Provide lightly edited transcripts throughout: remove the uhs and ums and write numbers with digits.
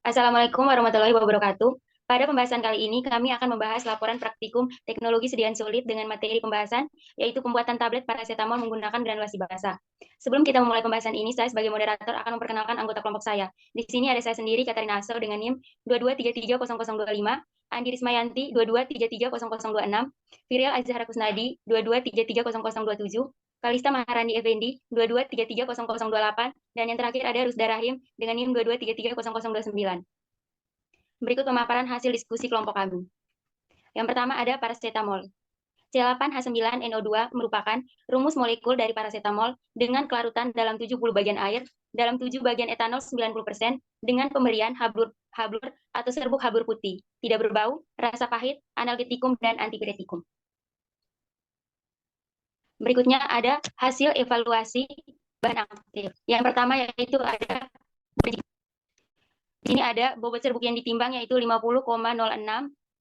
Assalamualaikum warahmatullahi wabarakatuh. Pada pembahasan kali ini, kami akan membahas laporan praktikum teknologi sediaan solid dengan materi pembahasan, yaitu pembuatan tablet paracetamol menggunakan granulasi basah. Sebelum kita memulai pembahasan ini, saya sebagai moderator akan memperkenalkan anggota kelompok saya. Di sini ada saya sendiri, Katarina Aso, dengan NIM 22330025, Andi Rismayanti 22330026, Firial Azhara Kusnadi 22330027, Kalista Maharani Effendi 22330028, dan yang terakhir ada Rusda Rahim dengan NIM 22330029. Berikut pemaparan hasil diskusi kelompok kami. Yang pertama ada paracetamol. C8H9NO2 merupakan rumus molekul dari paracetamol dengan kelarutan dalam 70 bagian air, dalam 7 bagian etanol 90%, dengan pemberian hablur atau serbuk habur putih, tidak berbau, rasa pahit, analgetikum, dan antipiretikum. Berikutnya ada hasil evaluasi bahan aktif. Yang pertama yaitu ada ini ada bobot serbuk yang ditimbang yaitu 50,06,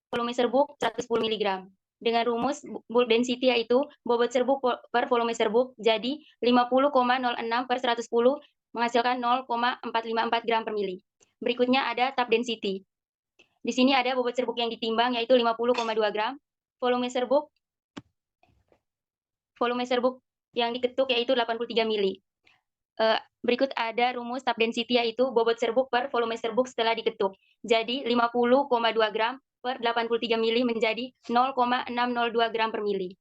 volume serbuk 110 mg. Dengan rumus bulk density yaitu bobot serbuk per volume serbuk, jadi 50,06 per 110 menghasilkan 0,454 gram per mili. Berikutnya ada tap density. Di sini ada bobot serbuk yang ditimbang yaitu 50,2 gram, volume serbuk yang diketuk yaitu 83 mili. Berikut ada rumus tap density yaitu bobot serbuk per volume serbuk setelah diketuk. Jadi 50,2 gram per 83 mili menjadi 0,602 gram per mili.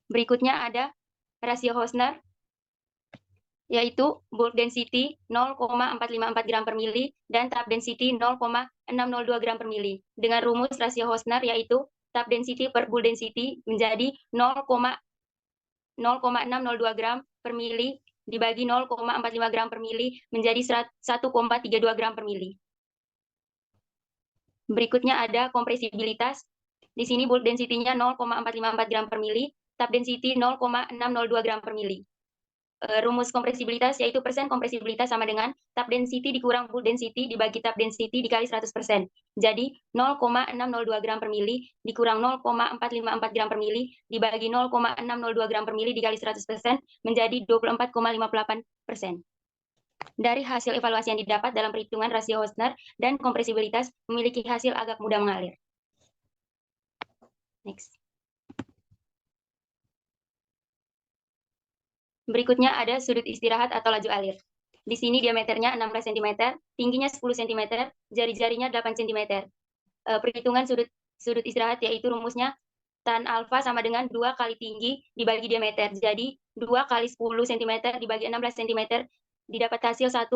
Berikutnya ada rasio Hausner yaitu bulk density 0,454 gram per mili dan tap density 0,602 gram per mili. Dengan rumus rasio Hausner yaitu tap density per bulk density menjadi 0,602 gram per mili dibagi 0,45 gram per mili menjadi 1,32 gram per mili. Berikutnya ada kompresibilitas. Di sini bulk density-nya 0,454 gram per mili, tap density 0,602 gram per mili. Rumus kompresibilitas yaitu persen kompresibilitas sama dengan tap density dikurang bulk density dibagi tap density dikali 100%. Jadi 0,602 gram per mili dikurang 0,454 gram per mili dibagi 0,602 gram per mili dikali 100% menjadi 24,58%. Dari hasil evaluasi yang didapat dalam perhitungan rasio Hausner dan kompresibilitas memiliki hasil agak mudah mengalir. Next. Berikutnya ada sudut istirahat atau laju alir. Di sini diameternya 16 cm, tingginya 10 cm, jari-jarinya 8 cm. Perhitungan sudut istirahat yaitu rumusnya tan alfa sama dengan 2 kali tinggi dibagi diameter. Jadi 2 kali 10 cm dibagi 16 cm didapat hasil 1,25.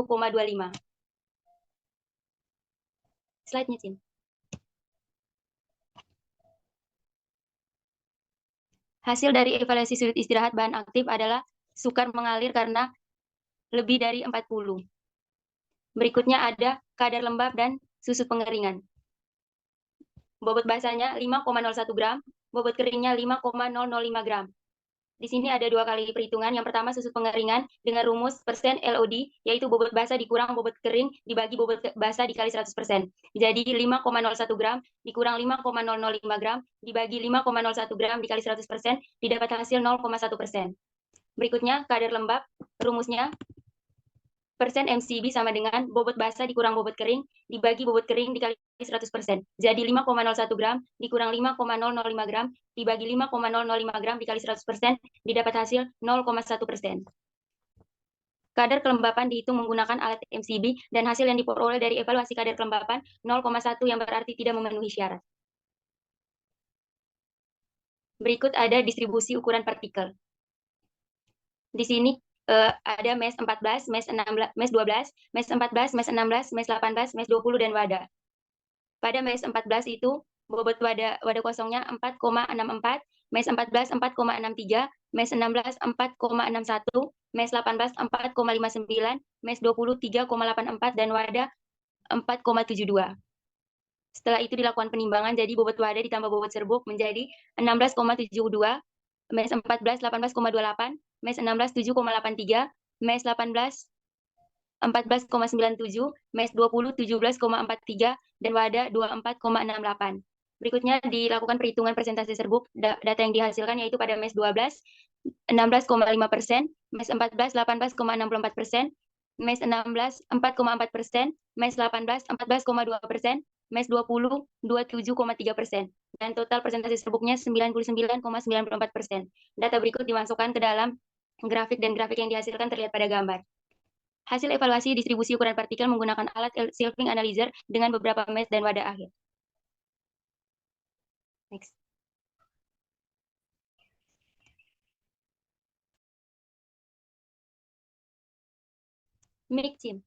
Slide-nya, Cin. Hasil dari evaluasi sudut istirahat bahan aktif adalah sukar mengalir karena lebih dari 40. Berikutnya ada kadar lembab dan susu pengeringan. Bobot basahnya 5,01 gram, bobot keringnya 5,005 gram. Di sini ada dua kali perhitungan. Yang pertama susu pengeringan dengan rumus persen LOD, yaitu bobot basah dikurang bobot kering dibagi bobot basah dikali 100%. Jadi 5,01 gram dikurang 5,005 gram dibagi 5,01 gram dikali 100% didapat hasil 0,1%. Berikutnya kadar lembab, rumusnya persen MCB sama dengan bobot basah dikurang bobot kering dibagi bobot kering dikali 100%. Jadi 5,01 gram dikurang 5,005 gram dibagi 5,005 gram dikali 100% didapat hasil 0,1%. Kadar kelembapan dihitung menggunakan alat MCB dan hasil yang diperoleh dari evaluasi kadar kelembapan 0,1 yang berarti tidak memenuhi syarat. Berikut ada distribusi ukuran partikel. Di sini ada MES 14, MES 16, MES 12, MES 14, MES 16, MES 18, MES 20, dan wadah. Pada MES 14 itu bobot wadah kosongnya 4,64, MES 14 4,63, MES 16 4,61, MES 18 4,59, MES 20 3,84, dan wadah 4,72. Setelah itu dilakukan penimbangan, jadi bobot wadah ditambah bobot serbuk menjadi 16,72, MES 14 18,28, MES 16 7,83, MES 18 14,97, MES 20 17,43, dan wadah 24,68. Berikutnya dilakukan perhitungan persentase serbuk. Data yang dihasilkan yaitu pada MES 12 16,5%, MES 14 18,64%, MES 16, 4,4%, MES 18, 14,2%, MES 20, 27,3%, dan total persentase serbuknya 99,94%. Data berikut dimasukkan ke dalam grafik dan grafik yang dihasilkan terlihat pada gambar. Hasil evaluasi distribusi ukuran partikel menggunakan alat Silving Analyzer dengan beberapa MES dan wadah akhir. Next. Mic Jim.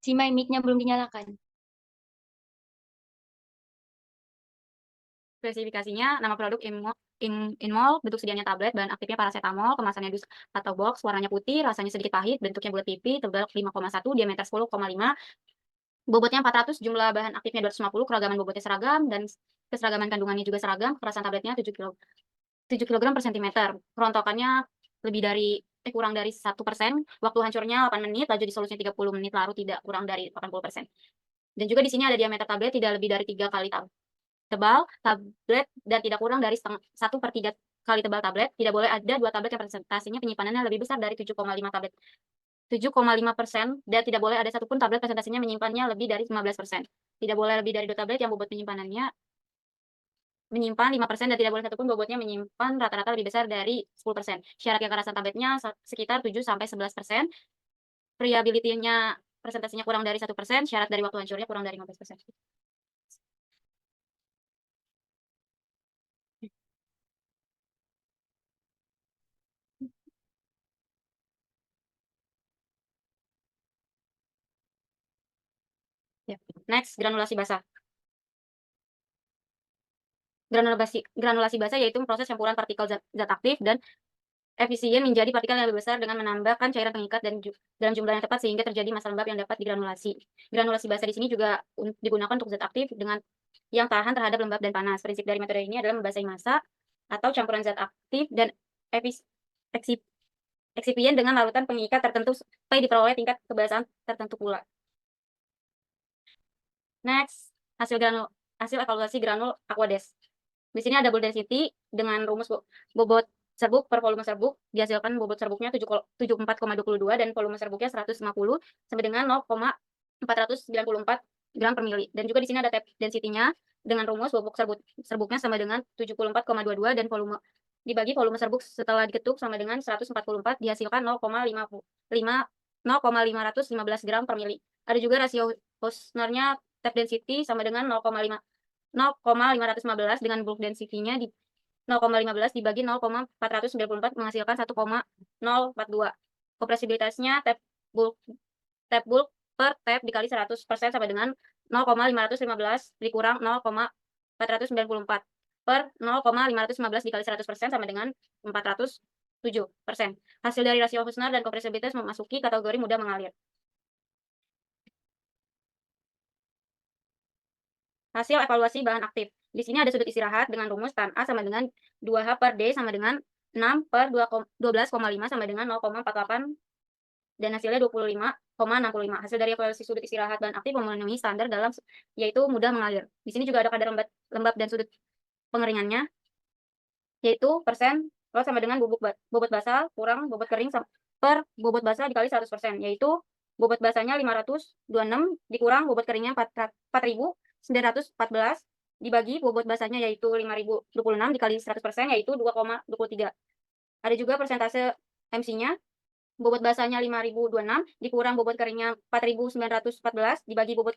Cimai mic-nya belum dinyalakan. Spesifikasinya, nama produk Inmol, bentuk sedianya tablet, bahan aktifnya paracetamol, kemasannya dus atau box, warnanya putih, rasanya sedikit pahit, bentuknya bulat pipi, tebal 5,1, diameter 10,5, bobotnya 400, jumlah bahan aktifnya 250, keragaman bobotnya seragam, dan keseragaman kandungannya juga seragam, kekerasan tabletnya 7 kg per cm, kerontokannya kurang dari 1%, waktu hancurnya 8 menit, laju disolusinya 30 menit, larut tidak kurang dari 80%. Dan juga di sini ada diameter tablet tidak lebih dari 3 kali tebal tablet dan tidak kurang dari 1/3 kali tebal tablet. Tidak boleh ada 2 tablet yang presentasinya penyimpanannya lebih besar dari 7,5 tablet. 7,5% dan tidak boleh ada satupun tablet presentasinya menyimpannya lebih dari 15%. Tidak boleh lebih dari 2 tablet yang bobot penyimpanannya menyimpan 5% dan tidak boleh satupun bobotnya menyimpan rata-rata lebih besar dari 10%. Syarat kekerasan tabletnya sekitar 7-11%. Reliability-nya presentasinya kurang dari 1%, syarat dari waktu hancurnya kurang dari 15%. Ya. Next, granulasi basah. Granulasi basah yaitu proses campuran partikel zat aktif dan efisien menjadi partikel yang lebih besar dengan menambahkan cairan pengikat dan dalam jumlah yang tepat sehingga terjadi massa lembab yang dapat digranulasi. Granulasi basah di sini juga digunakan untuk zat aktif dengan yang tahan terhadap lembab dan panas. Prinsip dari metode ini adalah membasahi massa atau campuran zat aktif dan eksipien dengan larutan pengikat tertentu supaya diperoleh tingkat kebasahan tertentu pula. Next, hasil evaluasi granul Aquades. Di sini ada double density dengan rumus bobot serbuk per volume serbuk. Dihasilkan bobot serbuknya 74,22 dan volume serbuknya 150 sama dengan 0,494 gram per mili. Dan juga di sini ada tap density-nya dengan rumus bobot serbuknya sama dengan 74,22 dan volume dibagi volume serbuk setelah diketuk sama dengan 144 dihasilkan 0,515 gram per mili. Ada juga rasio Posnernya tap density sama dengan 0,515 dengan bulk density-nya di 0,15 dibagi 0,494 menghasilkan 1,042. Kompresibilitasnya tap bulk per tap dikali 100% sama dengan 0,515 dikurang 0,494 per 0,515 dikali 100% sama dengan 407%. Hasil dari rasio Husner dan kompresibilitas memasuki kategori mudah mengalir. Hasil evaluasi bahan aktif. Di sini ada sudut istirahat dengan rumus tan A sama dengan 2H per D sama dengan 6/12,5 sama dengan 0,48 dan hasilnya 25,65. Hasil dari evaluasi sudut istirahat bahan aktif memenuhi standar dalam yaitu mudah mengalir. Di sini juga ada kadar lembab dan sudut pengeringannya yaitu persen sama dengan bobot basal kurang bobot kering per bobot basal dikali 100%, yaitu bobot basahnya 526 dikurang bobot keringnya 4.914 dibagi bobot basahnya yaitu 5.026 dikali 100% yaitu 2,23. Ada juga persentase MC-nya, bobot basahnya 5.026 dikurang bobot keringnya 4.914 dibagi bobot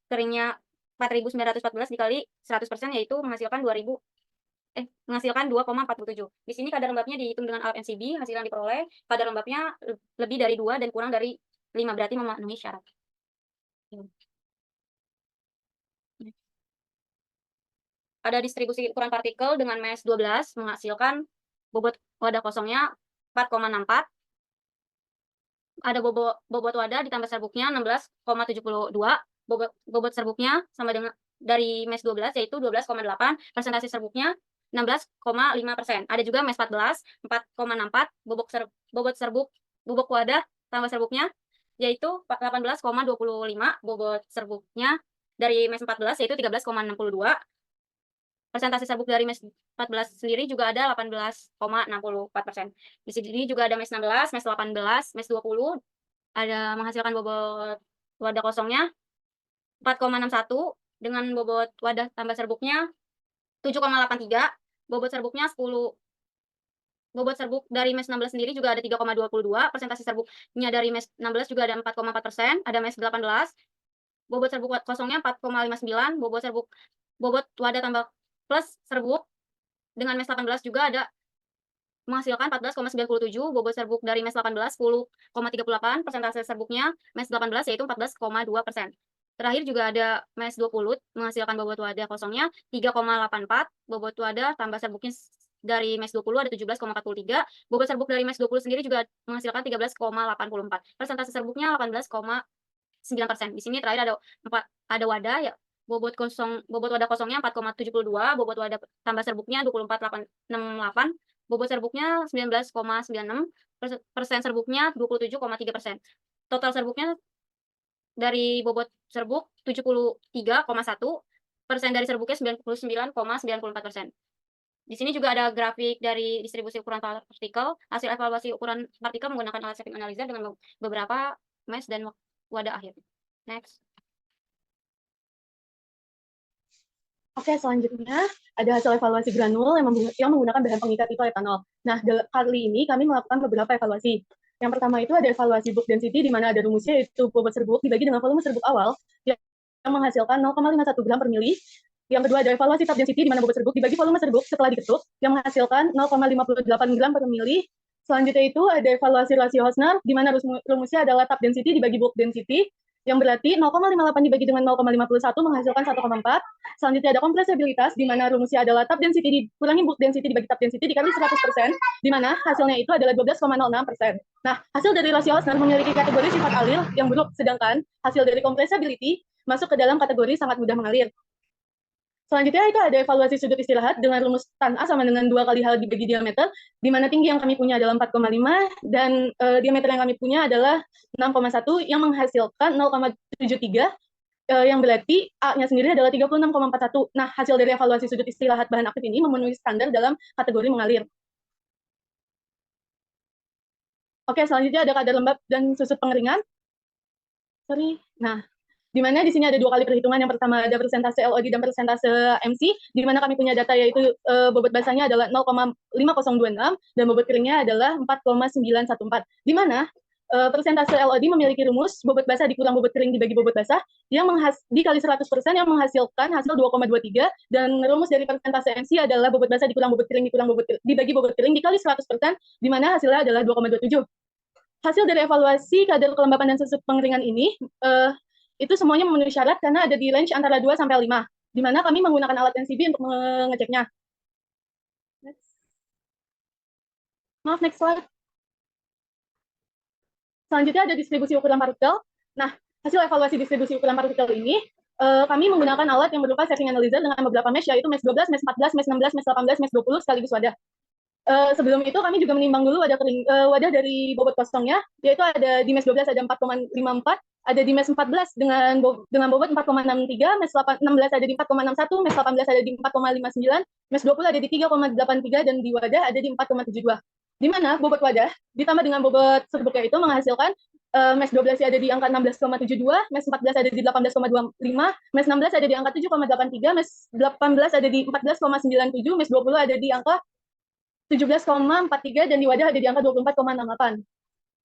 keringnya 4.914 dikali 100% yaitu menghasilkan 2,47. Di sini kadar lembabnya dihitung dengan alat NCB, hasil yang diperoleh kadar lembabnya lebih dari 2 dan kurang dari 5, berarti memenuhi syarat. Ada distribusi ukuran partikel dengan MES 12 menghasilkan bobot wadah kosongnya 4,64. Ada bobot wadah ditambah serbuknya 16,72. Bobot serbuknya sama dengan dari MES 12 yaitu 12,8. Presentasi serbuknya 16,5%. Ada juga MES 14 4,64. Bobot wadah tambah serbuknya yaitu 18,25, bobot serbuknya dari mes 14 yaitu 13,62. Persentase serbuk dari mes 14 sendiri juga ada 18,64%. Di sini juga ada mes 16, mes 18, mes 20 ada menghasilkan bobot wadah kosongnya 4,61 dengan bobot wadah tambah serbuknya 7,83, bobot serbuknya 10. Bobot serbuk dari mes 16 sendiri juga ada 3,22, persentase serbuknya dari mes 16 juga ada 4,4%, ada mes 18, bobot serbuk kosongnya 4,59, bobot wadah tambah plus serbuk dengan mes 18 juga ada menghasilkan 14,97, bobot serbuk dari mes 18 10,38, persentase serbuknya mes 18 yaitu 14,2%. Terakhir juga ada mes 20 menghasilkan bobot wadah kosongnya 3,84, bobot wadah tambah serbuknya dari mes 20 ada 17,43, bobot serbuk dari mes 20 sendiri juga menghasilkan 13,84. Persentase serbuknya 18,9%. Di sini terakhir ada wadah ya, bobot wadah kosongnya 4,72, bobot wadah tambah serbuknya 24,68, bobot serbuknya 19,96, persen serbuknya 27,3%. Total serbuknya dari bobot serbuk 73,1%, dari serbuknya 99,94%. Di sini juga ada grafik dari distribusi ukuran partikel, hasil evaluasi ukuran partikel menggunakan alat shaping analyzer dengan beberapa mes dan wadah akhir. Next. Oke, selanjutnya ada hasil evaluasi granul yang menggunakan bahan pengikat itu etanol. Nah, kali ini kami melakukan beberapa evaluasi. Yang pertama itu ada evaluasi bulk density, di mana ada rumusnya yaitu bobot serbuk dibagi dengan volume serbuk awal yang menghasilkan 0,51 gram per mili. Yang kedua ada evaluasi tap density, di mana bobot serbuk dibagi volume serbuk setelah diketuk yang menghasilkan 0,58 gram per mili. Selanjutnya itu ada evaluasi rasio Hosner, di mana rumusnya adalah tap density dibagi bulk density, yang berarti 0,58 dibagi dengan 0,51 menghasilkan 1,4. Selanjutnya ada kompresibilitas, di mana rumusnya adalah tap density dikurangi bulk density dibagi tap density dikali 100%, di mana hasilnya itu adalah 12,06%. Nah, hasil dari rasio Hosner memiliki kategori sifat alil yang buruk, sedangkan hasil dari compressibility masuk ke dalam kategori sangat mudah mengalir. Selanjutnya itu ada evaluasi sudut istirahat dengan rumus tan A sama dengan 2 kali H dibagi diameter, di mana tinggi yang kami punya adalah 4,5 dan diameter yang kami punya adalah 6,1 yang menghasilkan 0,73, yang berarti A-nya sendiri adalah 36,41. Nah, hasil dari evaluasi sudut istirahat bahan aktif ini memenuhi standar dalam kategori mengalir. Oke, selanjutnya ada kadar lembab dan susut pengeringan. Nah, di mana di sini ada 2 kali perhitungan. Yang pertama ada persentase LOD dan persentase MC, di mana kami punya data yaitu bobot basahnya adalah 0,5026 dan bobot keringnya adalah 4,914. Di mana persentase LOD memiliki rumus bobot basah dikurang bobot kering dibagi bobot basah yang dikali 100% yang menghasilkan hasil 2,23, dan rumus dari persentase MC adalah bobot basah dikurang bobot kering dibagi bobot kering dikali 100%, di mana hasilnya adalah 2,27. Hasil dari evaluasi kadar kelembapan dan susut pengeringan ini itu semuanya memenuhi syarat karena ada di range antara 2 sampai 5, di mana kami menggunakan alat NCB untuk mengeceknya. Next slide. Selanjutnya ada distribusi ukuran partikel. Nah, hasil evaluasi distribusi ukuran partikel ini, kami menggunakan alat yang berupa shaping analyzer dengan beberapa mesh, yaitu mesh 12, mesh 14, mesh 16, mesh 18, mesh 20, sekaligus wadah. Sebelum itu kami juga menimbang dulu wadah dari bobot kosongnya, yaitu ada di mesh 12 ada 4,54, ada di mesh 14 dengan bobot 4,63, mesh 16 ada di 4,61, mesh 18 ada di 4,59, mesh 20 ada di 3,83, dan di wadah ada di 4,72. Di mana bobot wadah ditambah dengan bobot serbuknya itu menghasilkan mesh 12 ada di angka 16,72, mesh 14 ada di 18,25, mesh 16 ada di angka 7,83, mesh 18 ada di 14,97, mesh 20 ada di angka 17,43, dan di wadah ada di angka 24,68.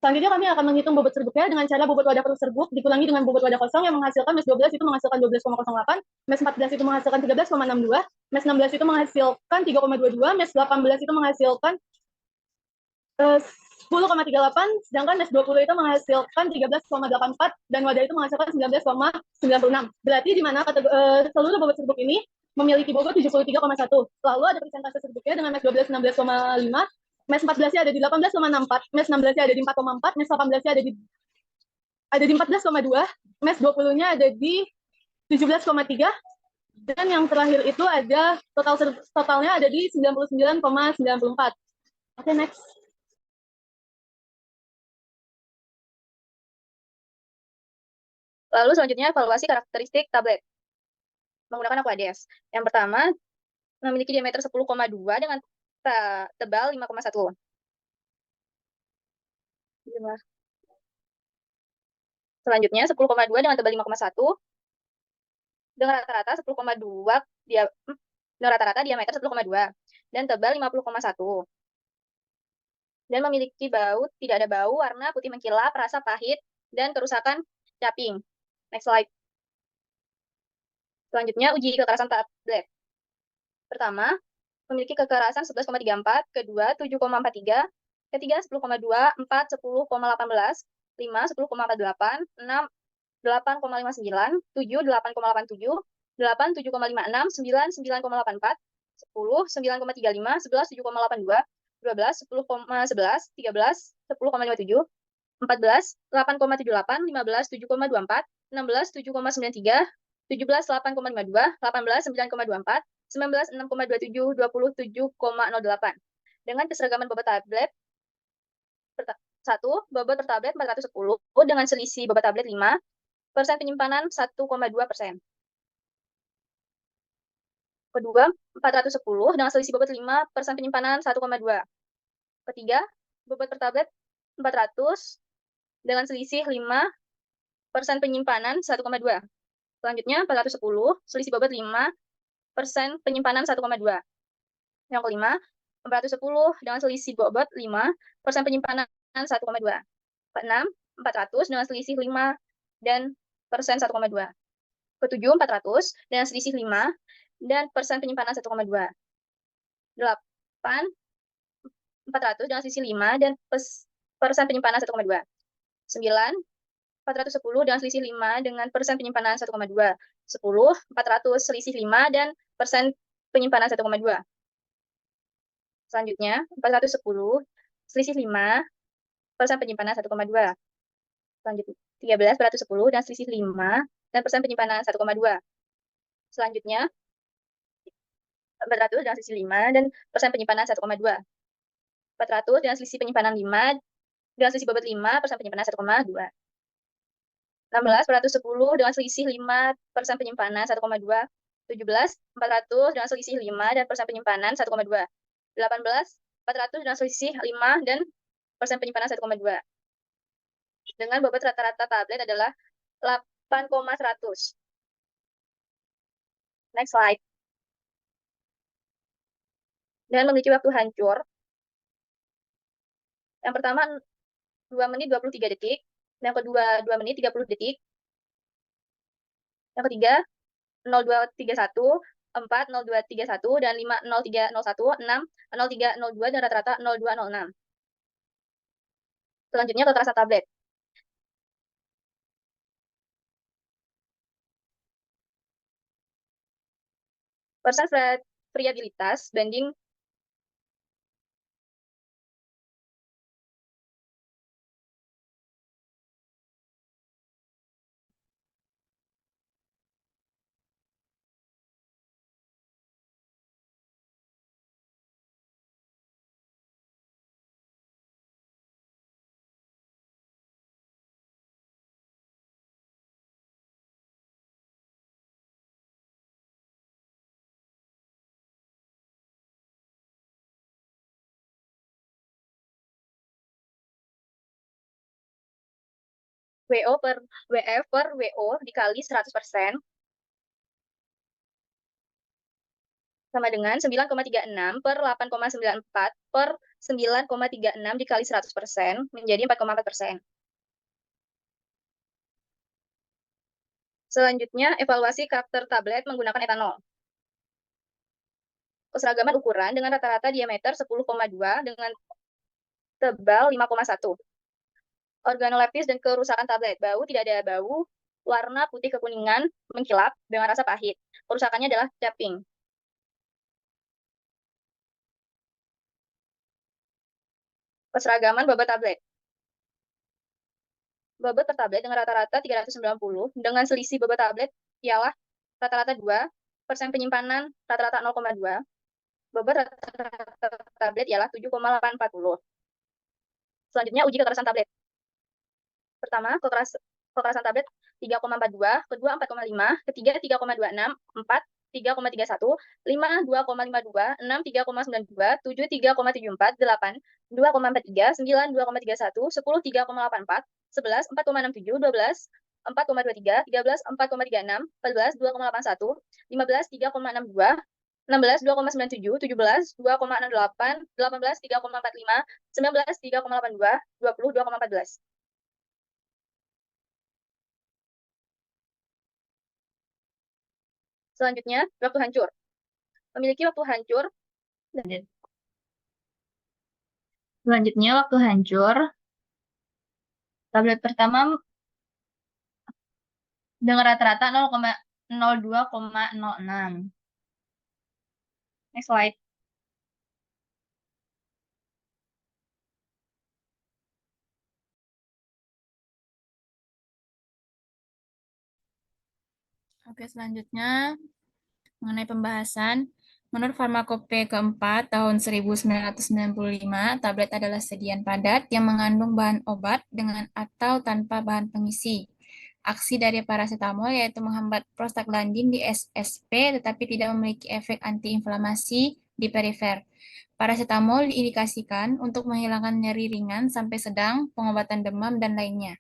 Selanjutnya kami akan menghitung bobot serbuknya dengan cara bobot wadah per serbuk dikurangi dengan bobot wadah kosong yang menghasilkan mesh 12 itu menghasilkan 12,08, mesh 14 itu menghasilkan 13,62, mesh 16 itu menghasilkan 3,22, mesh 18 itu menghasilkan 10,38, sedangkan mesh 20 itu menghasilkan 13,84 dan wadah itu menghasilkan 19,96. Berarti di mana seluruh bobot serbuk ini memiliki bobot 73,1. Lalu ada persentase serbuknya dengan mesh 12 16,5, mesh 14-nya ada di 18,64, mesh 16-nya ada di 4,4, mesh 18-nya ada di 14,2, mesh 20-nya ada di 17,3, dan yang terakhir itu ada totalnya ada di 99,94. Oke, next. Lalu selanjutnya evaluasi karakteristik tablet menggunakan Aquades. Yang pertama, memiliki diameter 10,2 dengan tebal 5,1. Selanjutnya 10,2 dengan tebal 5,1 dengan rata-rata 10,2 dengan rata-rata diameter 10,2 dan tebal 50,1. Dan memiliki bau, tidak ada bau, warna putih mengkilap, rasa pahit, dan kerusakan caping. Next slide. Selanjutnya, uji kekerasan tablet. Pertama, memiliki kekerasan 11,34, kedua 7,43, ketiga 10,2, 4 10,18, 5 10,48, 6 8,59, 7 8,87, 8 7,56, 9 9,84, 10 9,35, 11 7,82, 12 10,11, 13 10,57, 14 8,78, 15 7,24, 16 7,93, 17 8,52, 18 9,24, 19 6,27, 20 7,08. Dengan keseragaman bobot tablet, 1. Bobot per tablet 410 dengan selisih bobot tablet 5, persen penyimpanan 1,2%. Kedua, 410 dengan selisih bobot 5, persen penyimpanan 1,2. Ketiga, bobot per tablet 400 dengan selisih 5, persen penyimpanan 1,2. Selanjutnya, 410, selisih bobot 5, persen penyimpanan 1,2. Yang kelima, 410 dengan selisih bobot 5, persen penyimpanan 1,2. Keenam, 400 dengan selisih 5 dan persen 1,2. Ketujuh, 400 dengan selisih 5 dan persen penyimpanan 1,2. 8, 400 dengan selisih 5 dan persen penyimpanan 1,2. 9, 410 dengan selisih 5 dengan persen penyimpanan 1,2. 10, 400 selisih 5 dan persen penyimpanan 1,2. Selanjutnya, 410 selisih 5, persen penyimpanan 1,2. Selanjutnya, 13, 410 dan selisih 5 dan persen penyimpanan 1,2. Selanjutnya, 400 dengan selisih 5 dan persen penyimpanan 1,2. 400 dengan selisih penyimpanan 5 dengan selisih bobot 5, persen penyimpanan 1,2. 16, 410 dengan selisih 5, persen penyimpanan 1,2. 17, 400 dengan selisih 5 dan persen penyimpanan 1,2. 18, 400 dengan selisih 5 dan persen penyimpanan 1,2. Dengan bobot rata-rata tablet adalah 8,100. Next slide. Dan memiliki waktu hancur. Yang pertama 2 menit 23 detik. Yang kedua 2 menit 30 detik. Yang ketiga 0231, 4 0231 dan 5 0301, 6 0302 dan rata-rata 0206. Selanjutnya kekerasan tablet. Persen variabilitas banding WO per WF per WO dikali 100% sama dengan 9,36 per 8,94 per 9,36 dikali 100% menjadi 4,4%. Selanjutnya, evaluasi karakter tablet menggunakan etanol. Keseragaman ukuran dengan rata-rata diameter 10,2 dengan tebal 5,1. Organoleptis dan kerusakan tablet. Bau, tidak ada bau. Warna putih kekuningan, mengkilap, dengan rasa pahit. Kerusakannya adalah caping. Keseragaman bobot tablet. Bobot per tablet dengan rata-rata 390, dengan selisih bobot tablet ialah rata-rata 2, persen penyimpanan rata-rata 0,2, bobot rata-rata tablet ialah 7,840. Selanjutnya, uji kekerasan tablet. Pertama, kekerasan tablet 3,42, kedua 4,5, ketiga 3,26, 4 3,31, 5 2,52, 6 3,92, 7 3,74, 8 2,43, 9 2,31, 10 3,84, 11 4,67, 12 4,23, 13 4,36, 14 2,81, 15 3,62, 16 2,97, 17 2,68, 18 3,45, 19 3,82, 20 2,14. Selanjutnya, waktu hancur. Memiliki waktu hancur. Selanjutnya, waktu hancur. Tablet pertama dengan rata-rata 0,02,06. Next slide. Oke, selanjutnya mengenai pembahasan. Menurut Farmakope keempat tahun 1995, tablet adalah sediaan padat yang mengandung bahan obat dengan atau tanpa bahan pengisi. Aksi dari parasetamol yaitu menghambat prostaglandin di SSP tetapi tidak memiliki efek antiinflamasi di perifer. Parasetamol diindikasikan untuk menghilangkan nyeri ringan sampai sedang, pengobatan demam, dan lainnya.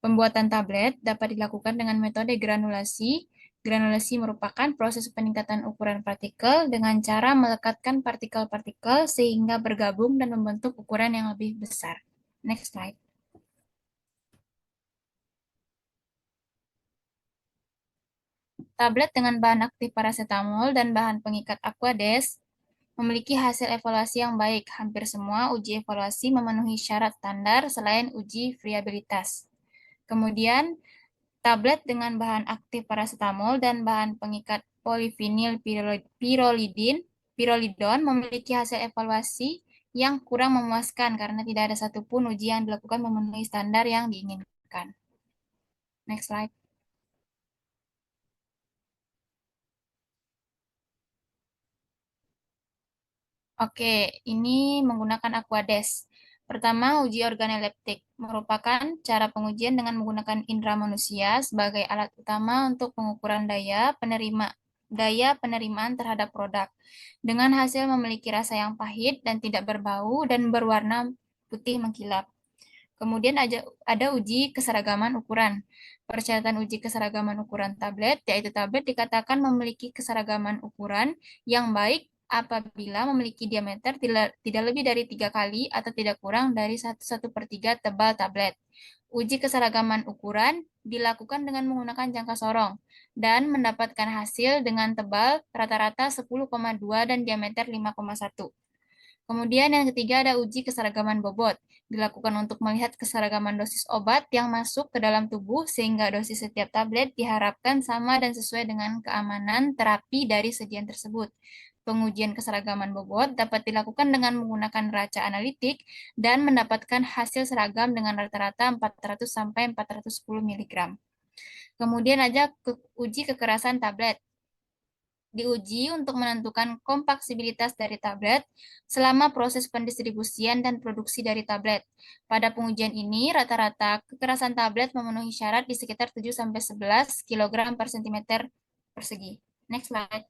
Pembuatan tablet dapat dilakukan dengan metode granulasi. Granulasi merupakan proses peningkatan ukuran partikel dengan cara melekatkan partikel-partikel sehingga bergabung dan membentuk ukuran yang lebih besar. Next slide. Tablet dengan bahan aktif parasetamol dan bahan pengikat Aquades memiliki hasil evaluasi yang baik. Hampir semua uji evaluasi memenuhi syarat standar selain uji friabilitas. Kemudian, tablet dengan bahan aktif parasetamol dan bahan pengikat polivinil pirolidon memiliki hasil evaluasi yang kurang memuaskan karena tidak ada satupun uji yang dilakukan memenuhi standar yang diinginkan. Next slide. Oke, ini menggunakan Aquades. Pertama, uji organoleptik merupakan cara pengujian dengan menggunakan indera manusia sebagai alat utama untuk pengukuran daya penerimaan terhadap produk. Dengan hasil memiliki rasa yang pahit dan tidak berbau dan berwarna putih mengkilap. Kemudian ada uji keseragaman ukuran. Persyaratan uji keseragaman ukuran tablet, yaitu tablet dikatakan memiliki keseragaman ukuran yang baik apabila memiliki diameter tidak lebih dari 3 kali atau tidak kurang dari 1/3 tebal tablet. Uji keseragaman ukuran dilakukan dengan menggunakan jangka sorong dan mendapatkan hasil dengan tebal rata-rata 10,2 dan diameter 5,1. Kemudian yang ketiga ada uji keseragaman bobot. Dilakukan untuk melihat keseragaman dosis obat yang masuk ke dalam tubuh sehingga dosis setiap tablet diharapkan sama dan sesuai dengan keamanan terapi dari sediaan tersebut. Pengujian keseragaman bobot dapat dilakukan dengan menggunakan raca analitik dan mendapatkan hasil seragam dengan rata-rata 400 sampai 410 mg. Kemudian ada uji kekerasan tablet. Diuji untuk menentukan kompaksibilitas dari tablet selama proses pendistribusian dan produksi dari tablet. Pada pengujian ini, rata-rata kekerasan tablet memenuhi syarat di sekitar 7-11 kg per cm persegi. Next slide.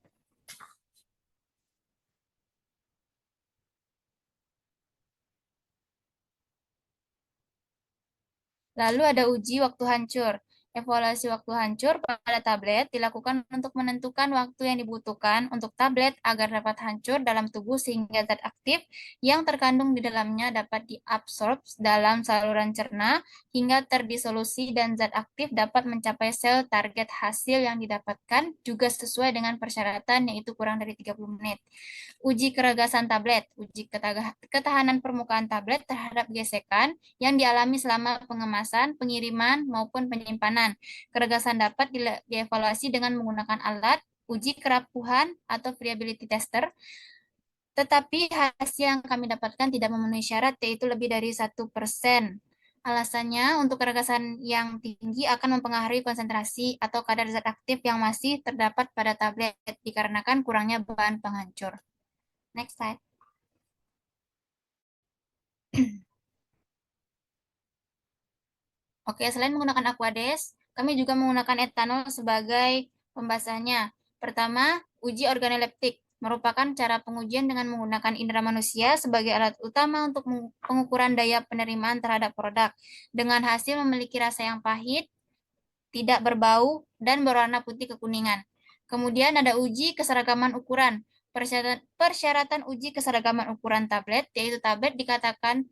Lalu ada uji waktu hancur. Evaluasi waktu hancur pada tablet dilakukan untuk menentukan waktu yang dibutuhkan untuk tablet agar dapat hancur dalam tubuh sehingga zat aktif yang terkandung di dalamnya dapat diabsorb dalam saluran cerna hingga terdisolusi dan zat aktif dapat mencapai sel target. Hasil yang didapatkan juga sesuai dengan persyaratan yaitu kurang dari 30 menit. Uji keregasan tablet, uji ketahanan permukaan tablet terhadap gesekan yang dialami selama pengemasan, pengiriman, maupun penyimpanan. Keregasan dapat dievaluasi dengan menggunakan alat uji kerapuhan atau friability tester, tetapi hasil yang kami dapatkan tidak memenuhi syarat, yaitu lebih dari 1%. Alasannya, untuk keregasan yang tinggi akan mempengaruhi konsentrasi atau kadar zat aktif yang masih terdapat pada tablet, dikarenakan kurangnya bahan penghancur. Next slide. Oke, selain menggunakan Aquades, kami juga menggunakan etanol sebagai pembahasannya. Pertama, uji organoleptik merupakan cara pengujian dengan menggunakan indera manusia sebagai alat utama untuk pengukuran daya penerimaan terhadap produk, dengan hasil memiliki rasa yang pahit, tidak berbau, dan berwarna putih kekuningan. Kemudian ada uji keseragaman ukuran. Persyaratan uji keseragaman ukuran tablet, yaitu tablet dikatakan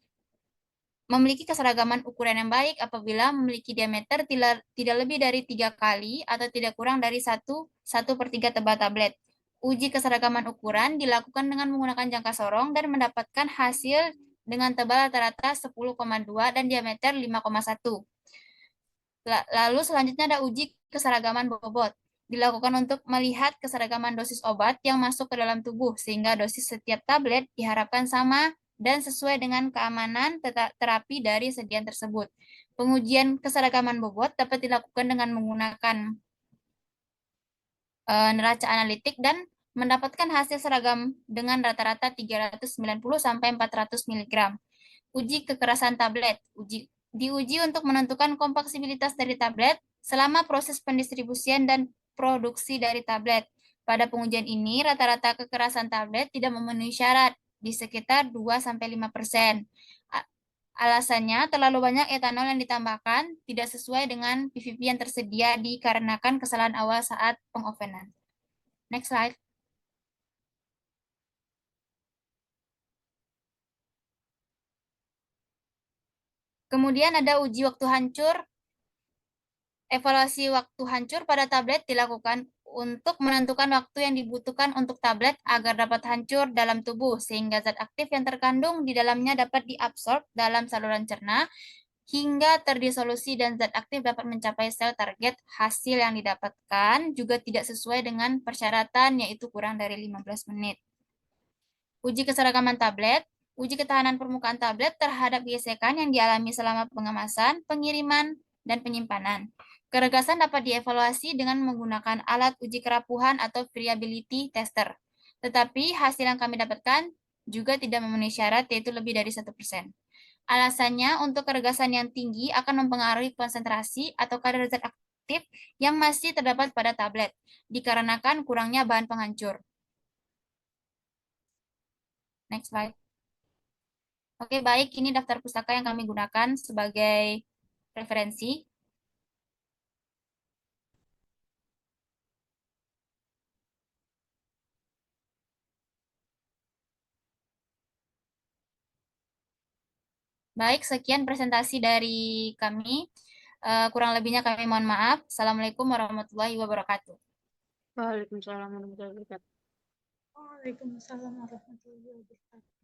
memiliki keseragaman ukuran yang baik apabila memiliki diameter tidak lebih dari 3 kali atau tidak kurang dari 1/3 tebal tablet. Uji keseragaman ukuran dilakukan dengan menggunakan jangka sorong dan mendapatkan hasil dengan tebal rata-rata 10,2 dan diameter 5,1. Lalu selanjutnya ada uji keseragaman bobot. Dilakukan untuk melihat keseragaman dosis obat yang masuk ke dalam tubuh, sehingga dosis setiap tablet diharapkan sama dan sesuai dengan keamanan terapi dari sediaan tersebut. Pengujian keseragaman bobot dapat dilakukan dengan menggunakan neraca analitik dan mendapatkan hasil seragam dengan rata-rata 390-400 mg. Uji kekerasan tablet. Diuji untuk menentukan kompaksibilitas dari tablet selama proses pendistribusian dan produksi dari tablet. Pada pengujian ini, rata-rata kekerasan tablet tidak memenuhi syarat di sekitar 2-5%. Alasannya, terlalu banyak etanol yang ditambahkan tidak sesuai dengan PVP yang tersedia dikarenakan kesalahan awal saat pengovenan. Next slide. Kemudian ada uji waktu hancur. Evaluasi waktu hancur pada tablet dilakukan untuk menentukan waktu yang dibutuhkan untuk tablet agar dapat hancur dalam tubuh, sehingga zat aktif yang terkandung di dalamnya dapat diabsorb dalam saluran cerna hingga terdisolusi dan zat aktif dapat mencapai sel target. Hasil yang didapatkan juga tidak sesuai dengan persyaratan, yaitu kurang dari 15 menit. Uji keseragaman tablet. Uji ketahanan permukaan tablet terhadap gesekan yang dialami selama pengemasan, pengiriman, dan penyimpanan. Keregasan dapat dievaluasi dengan menggunakan alat uji kerapuhan atau variability tester. Tetapi hasil yang kami dapatkan juga tidak memenuhi syarat, yaitu lebih dari 1%. Alasannya, untuk keregasan yang tinggi akan mempengaruhi konsentrasi atau kadar zat aktif yang masih terdapat pada tablet, dikarenakan kurangnya bahan penghancur. Next slide. Oke, baik. Ini daftar pustaka yang kami gunakan sebagai referensi. Baik, sekian presentasi dari kami. Kurang lebihnya kami mohon maaf. Assalamualaikum warahmatullahi wabarakatuh. Waalaikumsalam warahmatullahi wabarakatuh. Waalaikumsalam warahmatullahi wabarakatuh.